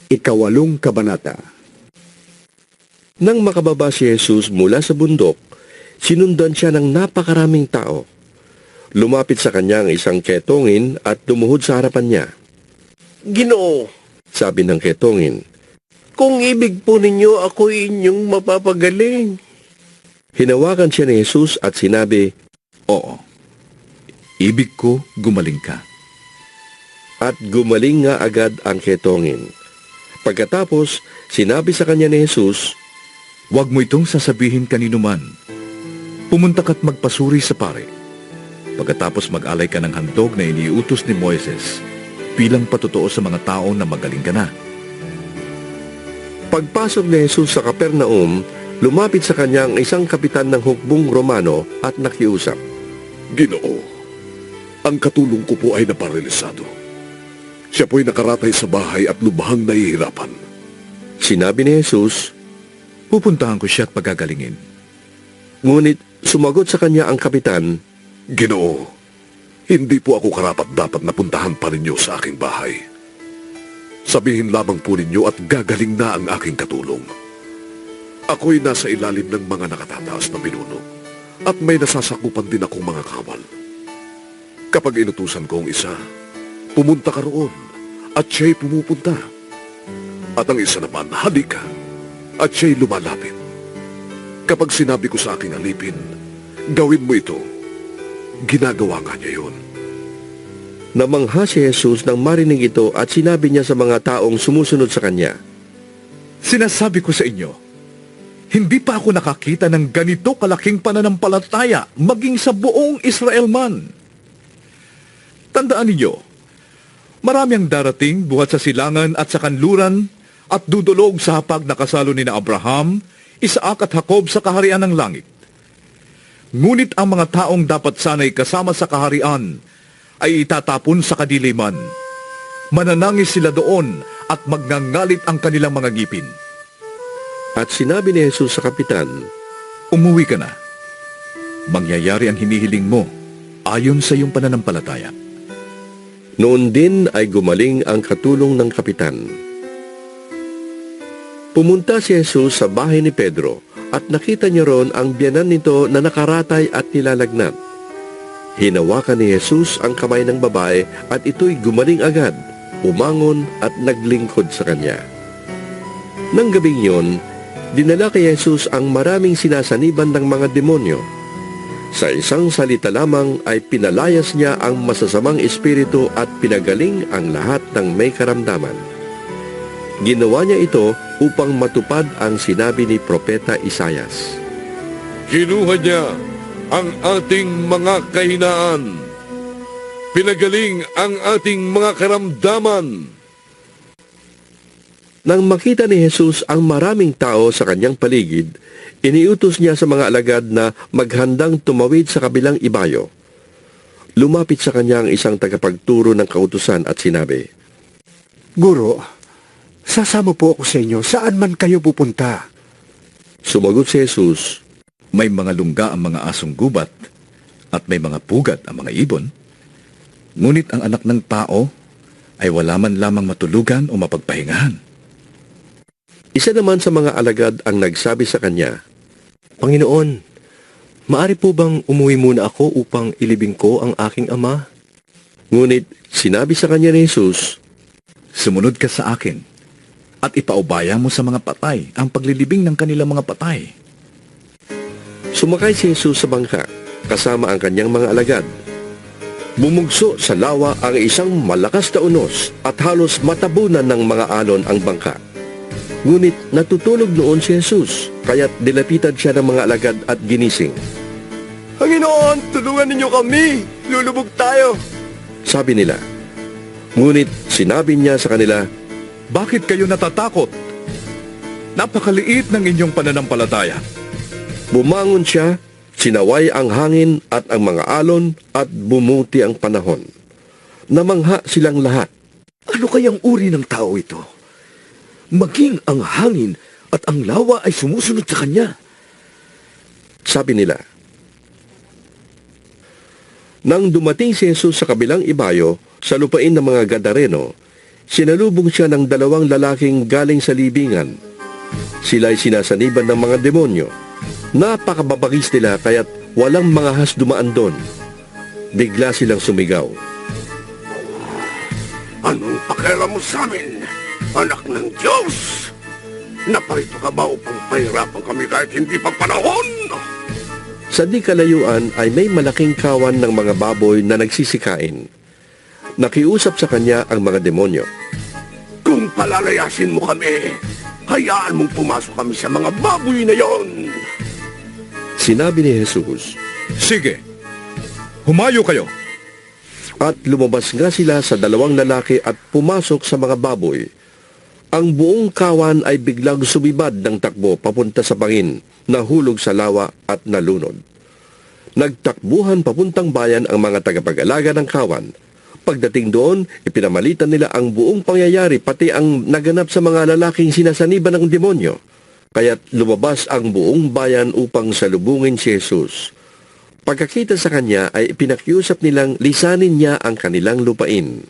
Ikawalong kabanata. Nang makababa si Jesus mula sa bundok, sinundan siya ng napakaraming tao. Lumapit sa kanya ang isang ketongin at lumuhod sa harapan niya. Ginoo, Sabi ng ketongin, kung ibig po ninyo, ako inyong mapapagaling. hinawakan siya ni Jesus at sinabi, Oo, ibig ko gumaling ka. at gumaling nga agad ang ketongin. Pagkatapos, sinabi sa kanya ni Jesus, Huwag mo itong sasabihin kanino man. Pumunta ka't magpasuri sa pare. Pagkatapos mag-alay ka ng handog na iniutos ni Moises bilang patutuo sa mga tao na magaling ka na. Pagpasok ni Jesus sa Capernaum, lumapit sa kanya ang isang kapitan ng hukbong Romano at nakiusap. Ginoo, ang katulong ko po ay naparalisado. Siya po'y nakaratay sa bahay at lubhang nahihirapan. Sinabi ni Jesus, Pupuntahan ko siya at pagagalingin. ngunit sumagot sa kanya ang kapitan, Ginoo, hindi po ako karapat-dapat na puntahan pa ninyo sa aking bahay. Sabihin lamang po ninyo at gagaling na ang aking katulong. Ako'y nasa ilalim ng mga nakatataas na pinuno at may nasasakupan din akong mga kawal. Kapag inutusan ko ang isa, pumunta ka roon at siya'y pumupunta. At ang isa naman, halika at siya'y lumalapit. Kapag sinabi ko sa aking alipin, gawin mo ito, ginagawa nga niya yun. Namangha si Jesus nang marinig ito at sinabi niya sa mga taong sumusunod sa kanya, Sinasabi ko sa inyo, hindi pa ako nakakita ng ganito kalaking pananampalataya maging sa buong Israel man. Tandaan ninyo, marami ang darating buhat sa silangan at sa kanluran at dudulog sa hapag na kasalo ni na Abraham, Isaac at Jacob sa kaharian ng langit. Ngunit ang mga taong dapat sana'y kasama sa kaharian ay itatapon sa kadiliman. Mananangis sila doon at magngangalit ang kanilang mga ngipin. at sinabi ni Jesus sa kapitan, Umuwi ka na. Mangyayari ang hinihiling mo ayon sa iyong pananampalataya. Noon din ay gumaling ang katulong ng kapitan. Pumunta si Jesus sa bahay ni Pedro at nakita niya roon ang biyanan nito na nakaratay at nilalagnat. Hinawakan ni Jesus ang kamay ng babae at ito'y gumaling agad, umangon at naglingkod sa kanya. Nang gabing yon, dinala kay Jesus ang maraming sinasaniban ng mga demonyo. Sa isang salita lamang ay pinalayas niya ang masasamang espiritu at pinagaling ang lahat ng may karamdaman. Ginawa niya ito upang matupad ang sinabi ni Propeta Isaias. Kinuha niya ang ating mga kahinaan. Pinagaling ang ating mga karamdaman. Nang makita ni Jesus ang maraming tao sa kanyang paligid, iniutos niya sa mga alagad na maghandang tumawid sa kabilang ibayo. Lumapit sa kanya ang isang tagapagturo ng kautusan at sinabi, Guro, sasama po ako sa inyo saan man kayo pupunta. Sumagot si Jesus, May mga lungga ang mga asong gubat at may mga pugat ang mga ibon. Ngunit ang anak ng tao ay wala man lamang matulugan o mapagpahingahan. Isa naman sa mga alagad ang nagsabi sa kanya, Panginoon, maari po bang umuwi muna ako upang ilibing ko ang aking ama? Ngunit sinabi sa kanya ni Jesus, Sumunod ka sa akin at ipaubaya mo sa mga patay ang paglilibing ng kanilang mga patay. Sumakay si Jesus sa bangka, kasama ang kanyang mga alagad. Bumugso sa lawa ang isang malakas na unos at halos matabunan ng mga alon ang bangka. Ngunit natutulog noon si Jesus, kaya't dilapitan siya ng mga alagad at ginising. Panginoon, tulungan ninyo kami! Lulubog tayo! Sabi nila. Ngunit sinabi niya sa kanila, Bakit kayo natatakot? Napakaliit ng inyong pananampalataya. bumangon siya, sinaway ang hangin at ang mga alon at bumuti ang panahon. Namangha silang lahat. Ano kayang uri ng tao ito? Maging ang hangin at ang lawa ay sumusunod sa kanya. Sabi nila. Nang dumating si Jesus sa kabilang ibayo, sa lupain ng mga Gadareno, Sinalubong siya ng 2 lalaking galing sa libingan. Sila ay sinasaniban ng mga demonyo. Napakababagis nila kaya't walang mga has dumaan doon. Bigla silang sumigaw. Anong pakialam mo sa amin, anak ng Diyos? Naparito ka ba upang pahirapan kami kahit hindi pa panahon? Sa di kalayuan ay may malaking kawan ng mga baboy na nagsisikain. Nakiusap sa kanya ang mga demonyo. Kung palalayasin mo kami, hayaan mong pumasok kami sa mga baboy na yon. Sinabi ni Jesus, Sige, humayo kayo. at lumabas nga sila sa 2 lalaki at pumasok sa mga baboy. Ang buong kawan ay biglang sumibad ng takbo papunta sa bangin, nahulog sa lawa at nalunod. Nagtakbuhan papuntang bayan ang mga tagapag-alaga ng kawan. Pagdating doon, ipinamalitan nila ang buong pangyayari pati ang naganap sa mga lalaking sinasaniban ng demonyo. Kaya't lumabas ang buong bayan upang salubungin si Jesus. Pagkakita sa kanya ay pinakiusap nilang lisanin niya ang kanilang lupain.